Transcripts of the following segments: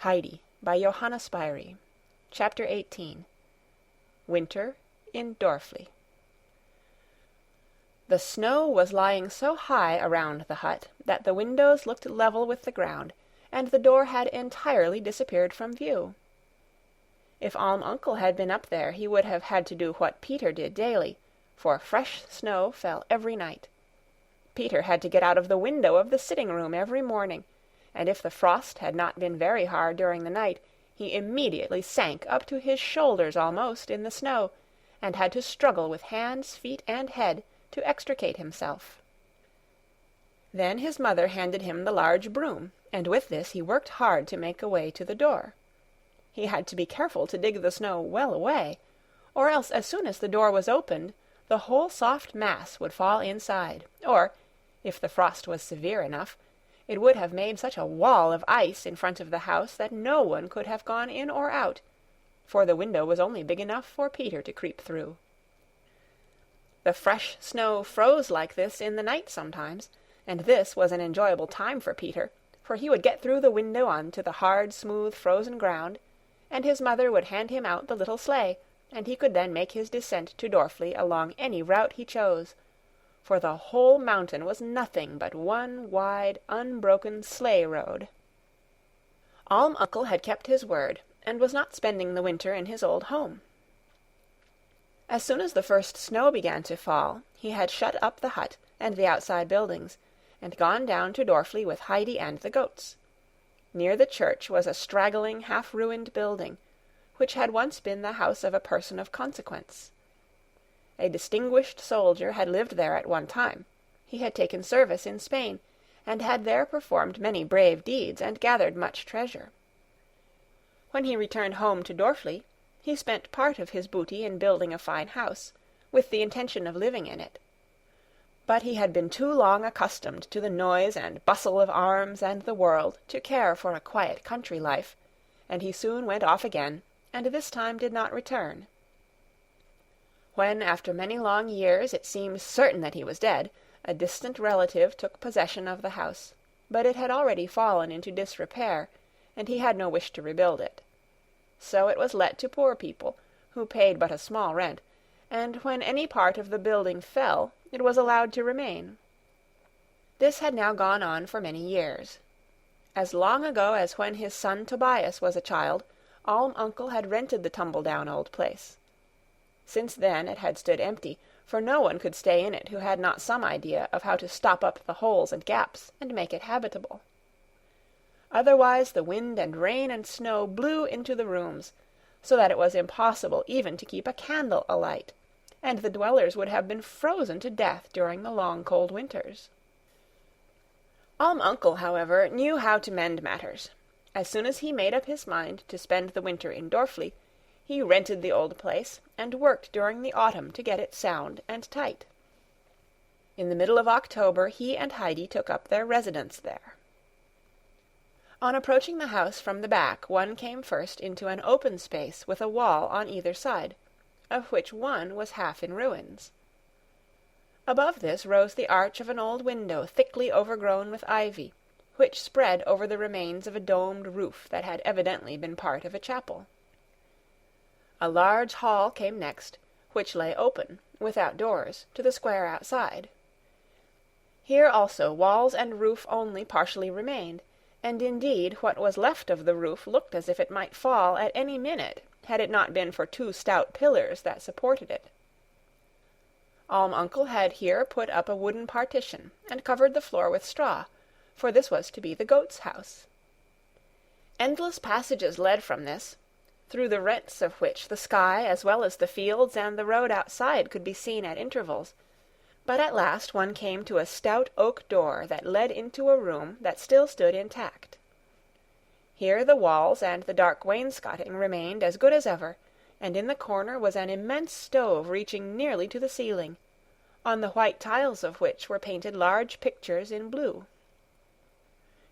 Heidi by Johanna Spyri. Chapter 18. Winter in Dorfli. The snow was lying so high around the hut that the windows looked level with the ground, and the door had entirely disappeared from view. If Alm Uncle had been up there, he would have had to do what Peter did daily, for fresh snow fell every night. Peter had to get out of the window of the sitting-room every morning, and if the frost had not been very hard during the night, he immediately sank up to his shoulders almost in the snow, and had to struggle with hands, feet, and head to extricate himself. Then his mother handed him the large broom, and with this he worked hard to make a way to the door. He had to be careful to dig the snow well away, or else as soon as the door was opened, the whole soft mass would fall inside, or, if the frost was severe enough, it would have made such a wall of ice in front of the house that no one could have gone in or out, for the window was only big enough for Peter to creep through. The fresh snow froze like this in the night sometimes, and this was an enjoyable time for Peter, for he would get through the window on to the hard, smooth, frozen ground, and his mother would hand him out the little sleigh, and he could then make his descent to Dorfli along any route he chose, for the whole mountain was nothing but one wide, unbroken sleigh road. Alm Uncle had kept his word, and was not spending the winter in his old home. As soon as the first snow began to fall, he had shut up the hut and the outside buildings, and gone down to Dorfli with Heidi and the goats. Near the church was a straggling, half-ruined building, which had once been the house of a person of consequence. A distinguished soldier had lived there at one time. He had taken service in Spain, and had there performed many brave deeds and gathered much treasure. When he returned home to Dorfli, he spent part of his booty in building a fine house, with the intention of living in it. But he had been too long accustomed to the noise and bustle of arms and the world to care for a quiet country life, and he soon went off again, and this time did not return. When, after many long years, it seemed certain that he was dead, a distant relative took possession of the house, but it had already fallen into disrepair, and he had no wish to rebuild it. So it was let to poor people, who paid but a small rent, and when any part of the building fell, it was allowed to remain. This had now gone on for many years. As long ago as when his son Tobias was a child, Alm Uncle had rented the tumble-down old place. Since then it had stood empty, for no one could stay in it who had not some idea of how to stop up the holes and gaps and make it habitable. Otherwise the wind and rain and snow blew into the rooms, so that it was impossible even to keep a candle alight, and the dwellers would have been frozen to death during the long cold winters. Alm Uncle, however, knew how to mend matters. As soon as he made up his mind to spend the winter in Dorfli, he rented the old place, and worked during the autumn to get it sound and tight. In the middle of October he and Heidi took up their residence there. On approaching the house from the back, one came first into an open space with a wall on either side, of which one was half in ruins. Above this rose the arch of an old window thickly overgrown with ivy, which spread over the remains of a domed roof that had evidently been part of a chapel. A large hall came next, which lay open, without doors, to the square outside. Here also walls and roof only partially remained, and indeed what was left of the roof looked as if it might fall at any minute, had it not been for two stout pillars that supported it. Alm Uncle had here put up a wooden partition, and covered the floor with straw, for this was to be the goat's house. Endless passages led from this, through the rents of which the sky as well as the fields and the road outside could be seen at intervals, but at last one came to a stout oak door that led into a room that still stood intact. Here the walls and the dark wainscoting remained as good as ever, and in the corner was an immense stove reaching nearly to the ceiling, on the white tiles of which were painted large pictures in blue.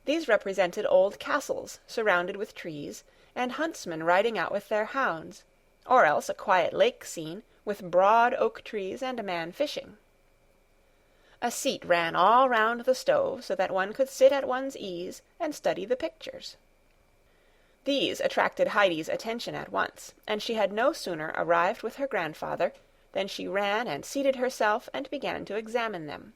These represented old castles surrounded with trees, and huntsmen riding out with their hounds, or else a quiet lake scene with broad oak trees and a man fishing. A seat ran all round the stove, so that one could sit at one's ease and study the pictures. These attracted Heidi's attention at once, and she had no sooner arrived with her grandfather than she ran and seated herself and began to examine them.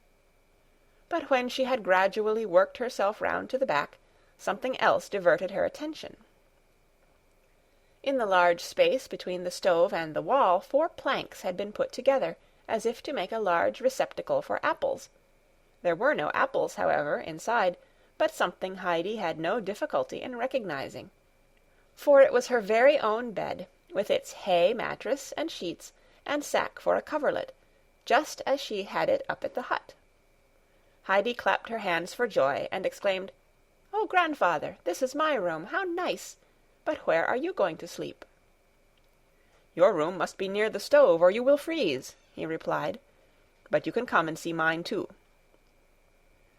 But when she had gradually worked herself round to the back, something else diverted her attention. In the large space between the stove and the wall 4 planks had been put together, as if to make a large receptacle for apples. There were no apples, however, inside, but something Heidi had no difficulty in recognizing, for it was her very own bed, with its hay mattress and sheets, and sack for a coverlet, just as she had it up at the hut. Heidi clapped her hands for joy, and exclaimed, "Oh, grandfather, this is my room, how nice! But where are you going to sleep?" "Your room must be near the stove, or you will freeze," he replied. "But you can come and see mine too."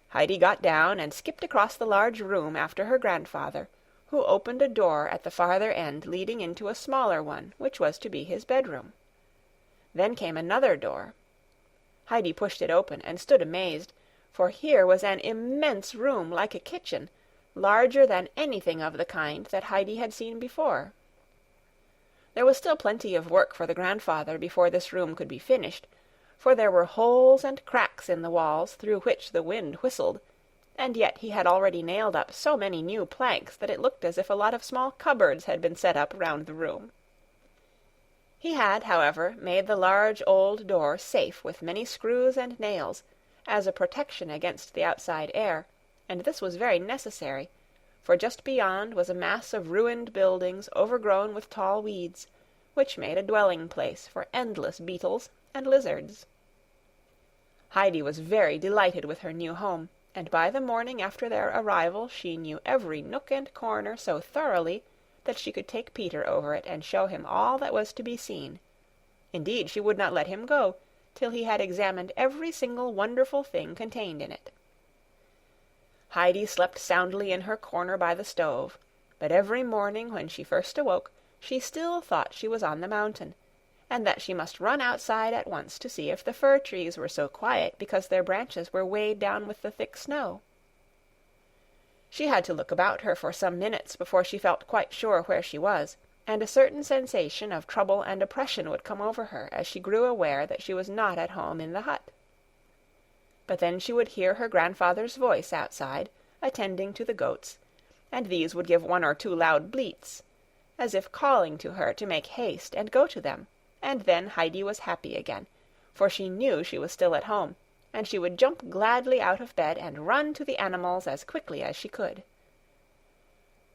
Heidi got down and skipped across the large room after her grandfather, who opened a door at the farther end leading into a smaller one, which was to be his bedroom. Then came another door. Heidi pushed it open and stood amazed, for here was an immense room like a kitchen, larger than anything of the kind that Heidi had seen before. There was still plenty of work for the grandfather before this room could be finished, for there were holes and cracks in the walls through which the wind whistled, and yet he had already nailed up so many new planks that it looked as if a lot of small cupboards had been set up round the room. He had, however, made the large old door safe with many screws and nails, as a protection against the outside air, and this was very necessary, for just beyond was a mass of ruined buildings overgrown with tall weeds, which made a dwelling-place for endless beetles and lizards. Heidi was very delighted with her new home, and by the morning after their arrival she knew every nook and corner so thoroughly that she could take Peter over it and show him all that was to be seen. Indeed, she would not let him go till he had examined every single wonderful thing contained in it. Heidi slept soundly in her corner by the stove, but every morning when she first awoke she still thought she was on the mountain, and that she must run outside at once to see if the fir trees were so quiet because their branches were weighed down with the thick snow. She had to look about her for some minutes before she felt quite sure where she was, and a certain sensation of trouble and oppression would come over her as she grew aware that she was not at home in the hut. But then she would hear her grandfather's voice outside, attending to the goats, and these would give 1 or 2 loud bleats, as if calling to her to make haste and go to them, and then Heidi was happy again, for she knew she was still at home, and she would jump gladly out of bed and run to the animals as quickly as she could.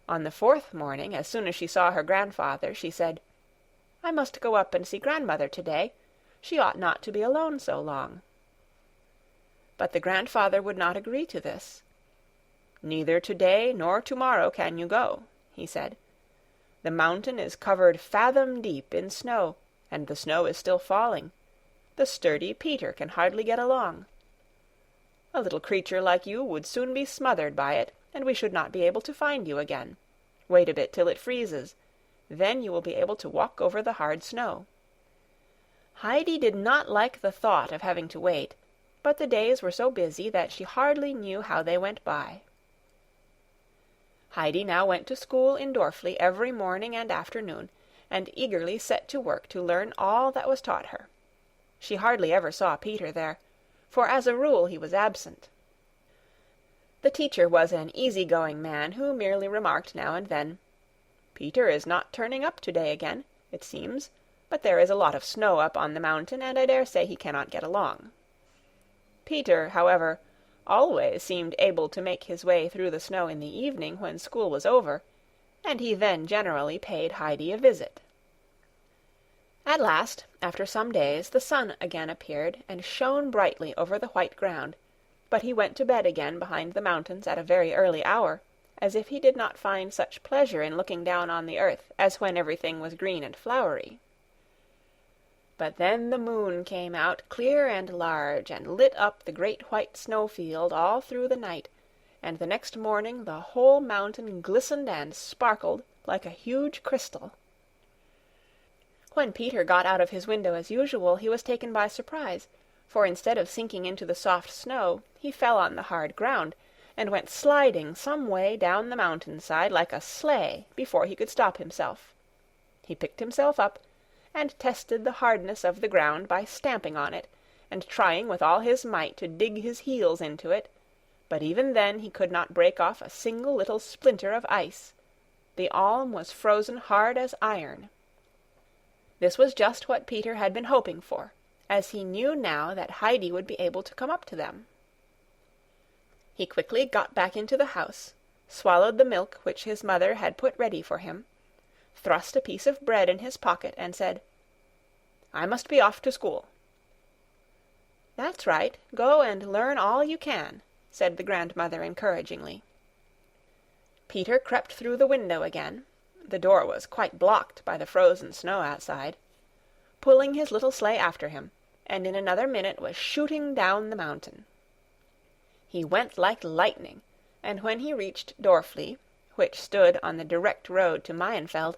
On the 4th morning, as soon as she saw her grandfather, she said, "I must go up and see grandmother today. She ought not to be alone so long." But the grandfather would not agree to this. "Neither today nor tomorrow can you go," he said. "The mountain is covered fathom deep in snow, and the snow is still falling. The sturdy Peter can hardly get along. A little creature like you would soon be smothered by it, and we should not be able to find you again. Wait a bit till it freezes. Then you will be able to walk over the hard snow." Heidi did not like the thought of having to wait, but the days were so busy that she hardly knew how they went by. Heidi now went to school in Dorfli every morning and afternoon, and eagerly set to work to learn all that was taught her. She hardly ever saw Peter there, for as a rule he was absent. The teacher was an easy-going man who merely remarked now and then, "Peter is not turning up today again, it seems, but there is a lot of snow up on the mountain, and I dare say he cannot get along." Peter, however, always seemed able to make his way through the snow in the evening when school was over, and he then generally paid Heidi a visit. At last, after some days, the sun again appeared and shone brightly over the white ground, but he went to bed again behind the mountains at a very early hour, as if he did not find such pleasure in looking down on the earth as when everything was green and flowery. But then the moon came out clear and large, and lit up the great white snow-field all through the night, and the next morning the whole mountain glistened and sparkled like a huge crystal. When Peter got out of his window as usual, he was taken by surprise, for instead of sinking into the soft snow, he fell on the hard ground, and went sliding some way down the mountain-side like a sleigh before he could stop himself. He picked himself up, and tested the hardness of the ground by stamping on it, and trying with all his might to dig his heels into it, but even then he could not break off a single little splinter of ice. The alm was frozen hard as iron. This was just what Peter had been hoping for, as he knew now that Heidi would be able to come up to them. He quickly got back into the house, swallowed the milk which his mother had put ready for him, thrust a piece of bread in his pocket, and said, "I must be off to school." "That's right. Go and learn all you can," said the grandmother encouragingly. Peter crept through the window again. The door was quite blocked by the frozen snow outside, pulling his little sleigh after him, and in another minute was shooting down the mountain. He went like lightning, and when he reached Dorfli, which stood on the direct road to Mayenfeld,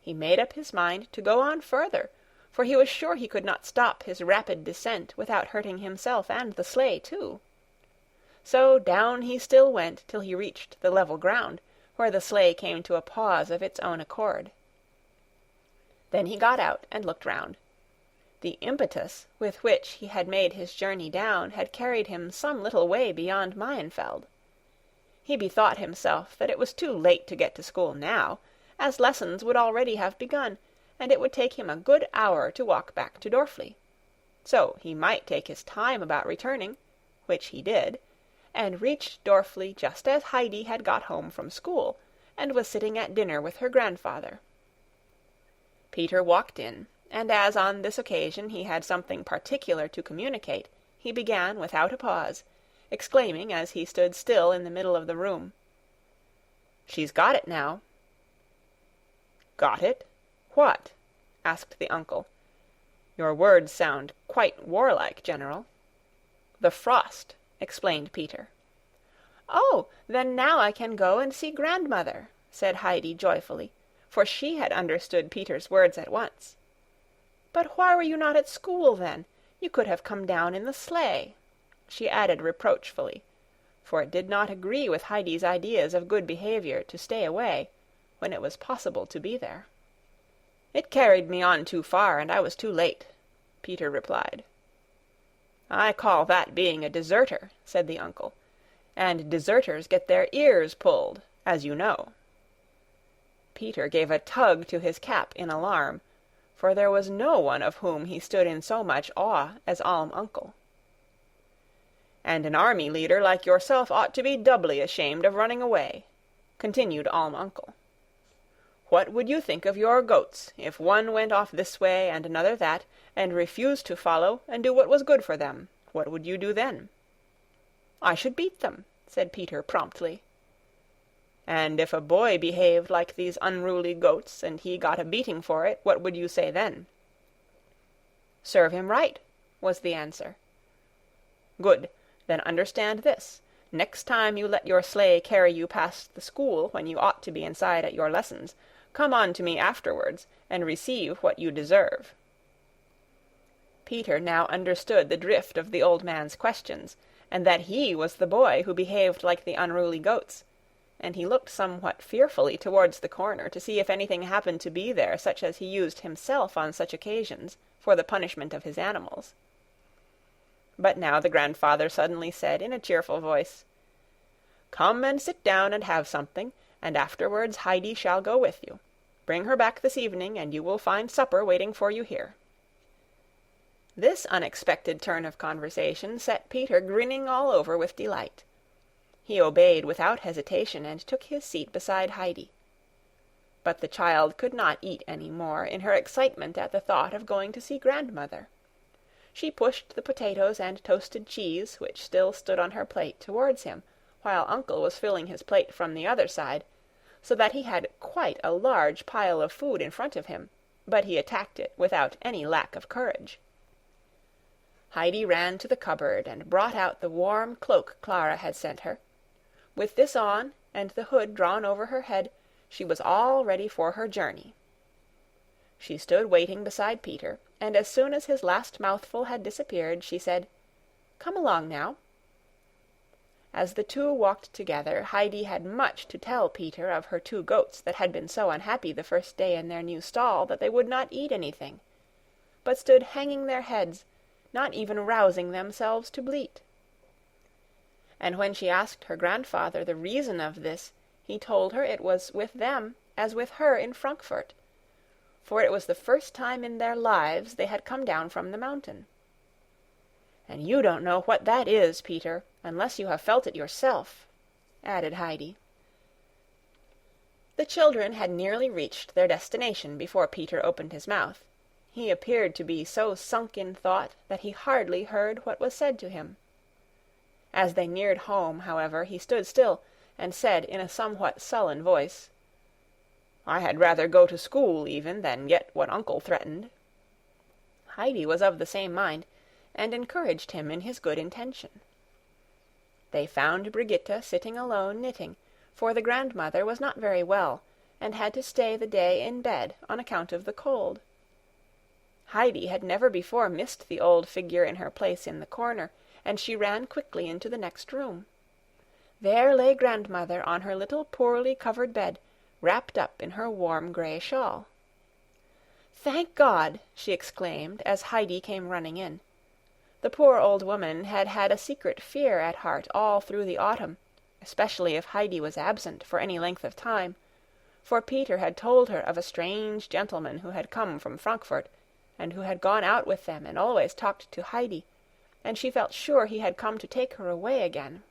he made up his mind to go on further, for he was sure he could not stop his rapid descent without hurting himself and the sleigh too. So down he still went till he reached the level ground, where the sleigh came to a pause of its own accord. Then he got out and looked round. The impetus with which he had made his journey down had carried him some little way beyond Mayenfeld. He bethought himself that it was too late to get to school now, as lessons would already have begun, and it would take him a good hour to walk back to Dorfli. So he might take his time about returning, which he did, and reached Dorfli just as Heidi had got home from school, and was sitting at dinner with her grandfather. Peter walked in, and as on this occasion he had something particular to communicate, he began without a pause, exclaiming as he stood still in the middle of the room, "She's got it now." "Got it? What?" asked the uncle. "Your words sound quite warlike, General." "The frost," explained Peter. "Oh, then now I can go and see grandmother," said Heidi joyfully, for she had understood Peter's words at once. "But why were you not at school then? You could have come down in the sleigh," she added reproachfully, for it did not agree with Heidi's ideas of good behavior to stay away, when it was possible to be there. "It carried me on too far, and I was too late," Peter replied. "I call that being a deserter," said the uncle, "and deserters get their ears pulled, as you know." Peter gave a tug to his cap in alarm, for there was no one of whom he stood in so much awe as Alm Uncle. "And an army leader like yourself ought to be doubly ashamed of running away," continued Alm Uncle. "What would you think of your goats if one went off this way and another that, and refused to follow and do what was good for them? What would you do then?" "I should beat them," said Peter promptly. "And if a boy behaved like these unruly goats, and he got a beating for it, what would you say then?" "Serve him right," was the answer. "Good. Then understand this. Next time you let your sleigh carry you past the school when you ought to be inside at your lessons, come on to me afterwards, and receive what you deserve." Peter now understood the drift of the old man's questions, and that he was the boy who behaved like the unruly goats, and he looked somewhat fearfully towards the corner to see if anything happened to be there such as he used himself on such occasions for the punishment of his animals. But now the grandfather suddenly said in a cheerful voice, "Come and sit down and have something, and afterwards Heidi shall go with you. Bring her back this evening, and you will find supper waiting for you here." This unexpected turn of conversation set Peter grinning all over with delight. He obeyed without hesitation and took his seat beside Heidi. But the child could not eat any more in her excitement at the thought of going to see grandmother. She pushed the potatoes and toasted cheese, which still stood on her plate, towards him, while Uncle was filling his plate from the other side, so that he had quite a large pile of food in front of him, but he attacked it without any lack of courage. Heidi ran to the cupboard and brought out the warm cloak Clara had sent her. With this on, and the hood drawn over her head, she was all ready for her journey. She stood waiting beside Peter, and as soon as his last mouthful had disappeared, she said, "Come along now." As the two walked together, Heidi had much to tell Peter of her 2 goats that had been so unhappy the first day in their new stall that they would not eat anything, but stood hanging their heads, not even rousing themselves to bleat. And when she asked her grandfather the reason of this, he told her it was with them as with her in Frankfurt, for it was the first time in their lives they had come down from the mountain. "And you don't know what that is, Peter, unless you have felt it yourself," added Heidi. The children had nearly reached their destination before Peter opened his mouth. He appeared to be so sunk in thought that he hardly heard what was said to him. As they neared home, however, he stood still, and said in a somewhat sullen voice, "I had rather go to school even than get what uncle threatened." Heidi was of the same mind, and encouraged him in his good intention. They found Brigitte sitting alone knitting, for the grandmother was not very well, and had to stay the day in bed on account of the cold. Heidi had never before missed the old figure in her place in the corner, and she ran quickly into the next room. There lay grandmother on her little poorly covered bed, wrapped up in her warm grey shawl. "Thank God!" she exclaimed as Heidi came running in. The poor old woman had had a secret fear at heart all through the autumn, especially if Heidi was absent for any length of time, for Peter had told her of a strange gentleman who had come from Frankfurt, and who had gone out with them and always talked to Heidi, and she felt sure he had come to take her away again.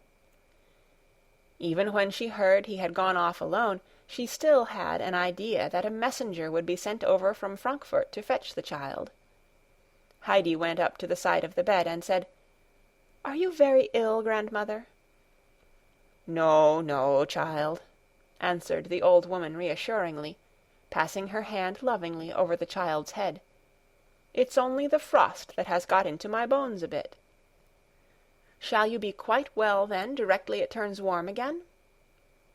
Even when she heard he had gone off alone, she still had an idea that a messenger would be sent over from Frankfurt to fetch the child. Heidi went up to the side of the bed and said, "Are you very ill, grandmother?" "No, no, child," answered the old woman reassuringly, passing her hand lovingly over the child's head. "It's only the frost that has got into my bones a bit." "Shall you be quite well, then, directly it turns warm again?"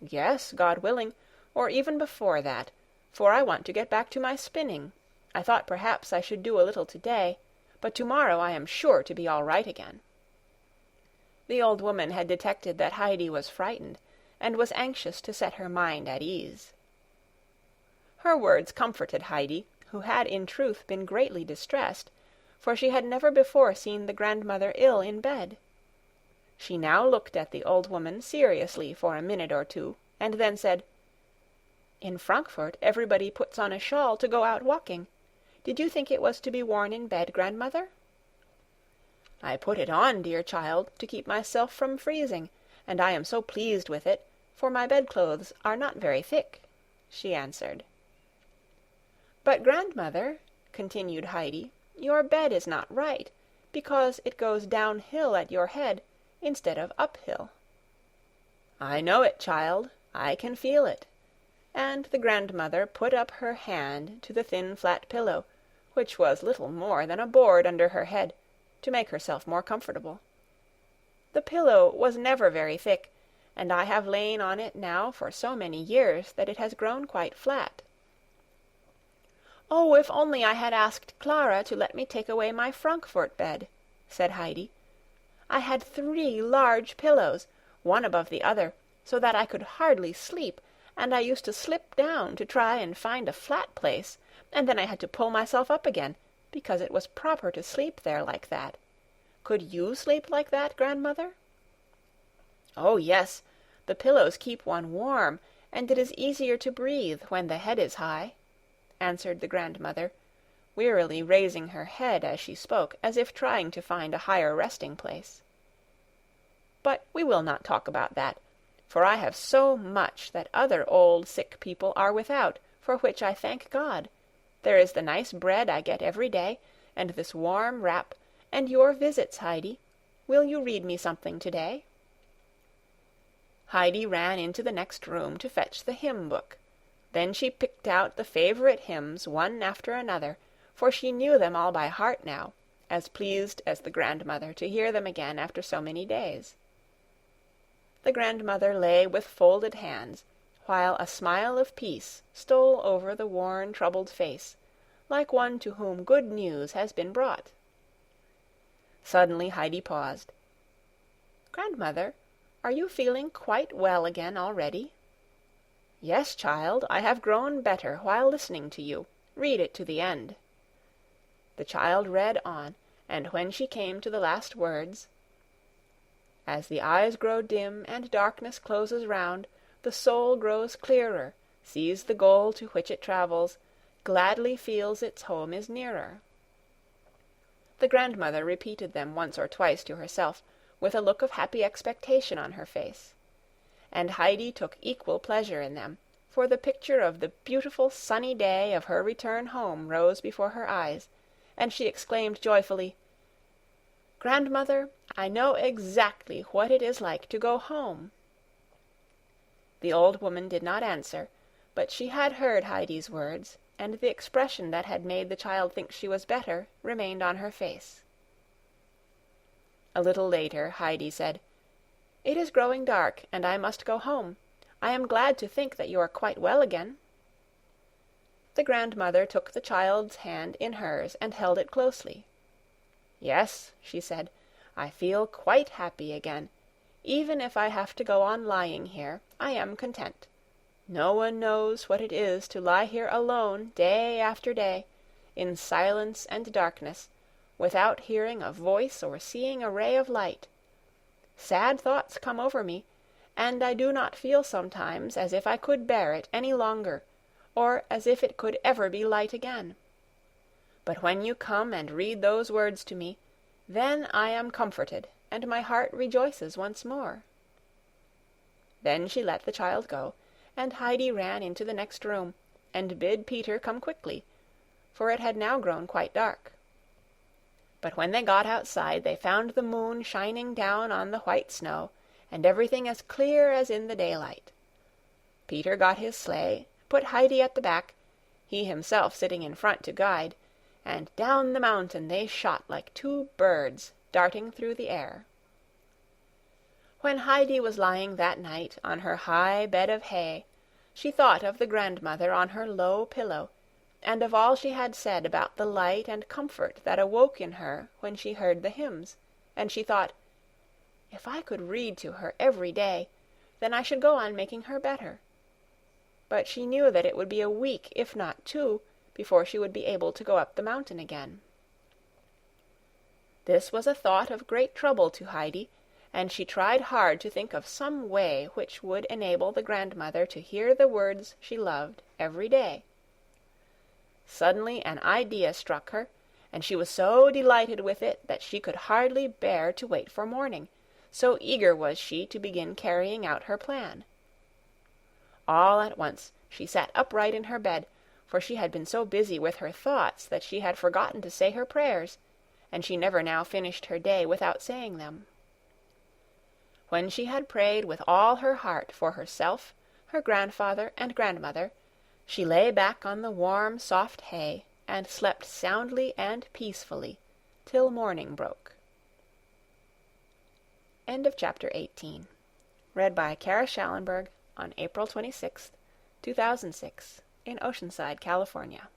"Yes, God willing, or even before that, for I want to get back to my spinning. I thought perhaps I should do a little today, but tomorrow I am sure to be all right again." The old woman had detected that Heidi was frightened, and was anxious to set her mind at ease. Her words comforted Heidi, who had in truth been greatly distressed, for she had never before seen the grandmother ill in bed. She now looked at the old woman seriously for a minute or two, and then said, "In Frankfurt everybody puts on a shawl to go out walking. Did you think it was to be worn in bed, grandmother?" "I put it on, dear child, to keep myself from freezing, and I am so pleased with it, for my bedclothes are not very thick," she answered. "But, grandmother," continued Heidi, "your bed is not right, because it goes downhill at your head instead of uphill." "I know it, child. I can feel it." And the grandmother put up her hand to the thin flat pillow, which was little more than a board under her head, to make herself more comfortable. The pillow was never very thick, and I have lain on it now for so many years that it has grown quite flat. "Oh, if only I had asked Clara to let me take away my Frankfurt bed," said Heidi. "I had 3 large pillows, one above the other, so that I could hardly sleep, and I used to slip down to try and find a flat place, and then I had to pull myself up again, because it was proper to sleep there like that. Could you sleep like that, grandmother?" "Oh, yes. The pillows keep one warm, and it is easier to breathe when the head is high," answered the grandmother, wearily raising her head as she spoke, as if trying to find a higher resting place. "But we will not talk about that, for I have so much that other old sick people are without, for which I thank God. There is the nice bread I get every day, and this warm wrap, and your visits, Heidi. Will you read me something today?" Heidi ran into the next room to fetch the hymn book. Then she picked out the favorite hymns one after another, for she knew them all by heart now, as pleased as the grandmother to hear them again after so many days. The grandmother lay with folded hands, while a smile of peace stole over the worn, troubled face, like one to whom good news has been brought. Suddenly Heidi paused. "Grandmother, are you feeling quite well again already?" "Yes, child, I have grown better while listening to you. Read it to the end." The child read on, and when she came to the last words, "As the eyes grow dim and darkness closes round, the soul grows clearer, sees the goal to which it travels, gladly feels its home is nearer." The grandmother repeated them once or twice to herself, with a look of happy expectation on her face. And Heidi took equal pleasure in them, for the picture of the beautiful sunny day of her return home rose before her eyes, and she exclaimed joyfully, "Grandmother, I know exactly what it is like to go home." The old woman did not answer, but she had heard Heidi's words, and the expression that had made the child think she was better remained on her face. A little later Heidi said, "It is growing dark, and I must go home. I am glad to think that you are quite well again." The grandmother took the child's hand in hers and held it closely. "Yes," she said, "I feel quite happy again. Even if I have to go on lying here, I am content. No one knows what it is to lie here alone day after day, in silence and darkness, without hearing a voice or seeing a ray of light. Sad thoughts come over me, and I do not feel sometimes as if I could bear it any longer, or as if it could ever be light again. But when you come and read those words to me, then I am comforted, and my heart rejoices once more." Then she let the child go, and Heidi ran into the next room, and bid Peter come quickly, for it had now grown quite dark. But when they got outside, they found the moon shining down on the white snow, and everything as clear as in the daylight. Peter got his sleigh, put Heidi at the back, he himself sitting in front to guide, and down the mountain they shot like two birds darting through the air. When Heidi was lying that night on her high bed of hay, she thought of the grandmother on her low pillow, and of all she had said about the light and comfort that awoke in her when she heard the hymns, and she thought, "If I could read to her every day, then I should go on making her better." But she knew that it would be a week, if not 2, before she would be able to go up the mountain again. This was a thought of great trouble to Heidi, and she tried hard to think of some way which would enable the grandmother to hear the words she loved every day. Suddenly an idea struck her, and she was so delighted with it that she could hardly bear to wait for morning, so eager was she to begin carrying out her plan. All at once she sat upright in her bed, for she had been so busy with her thoughts that she had forgotten to say her prayers, and she never now finished her day without saying them. When she had prayed with all her heart for herself, her grandfather and grandmother, she lay back on the warm, soft hay and slept soundly and peacefully till morning broke. End of chapter 18. Read by Kara Schallenberg on April 26, 2006, in Oceanside, California.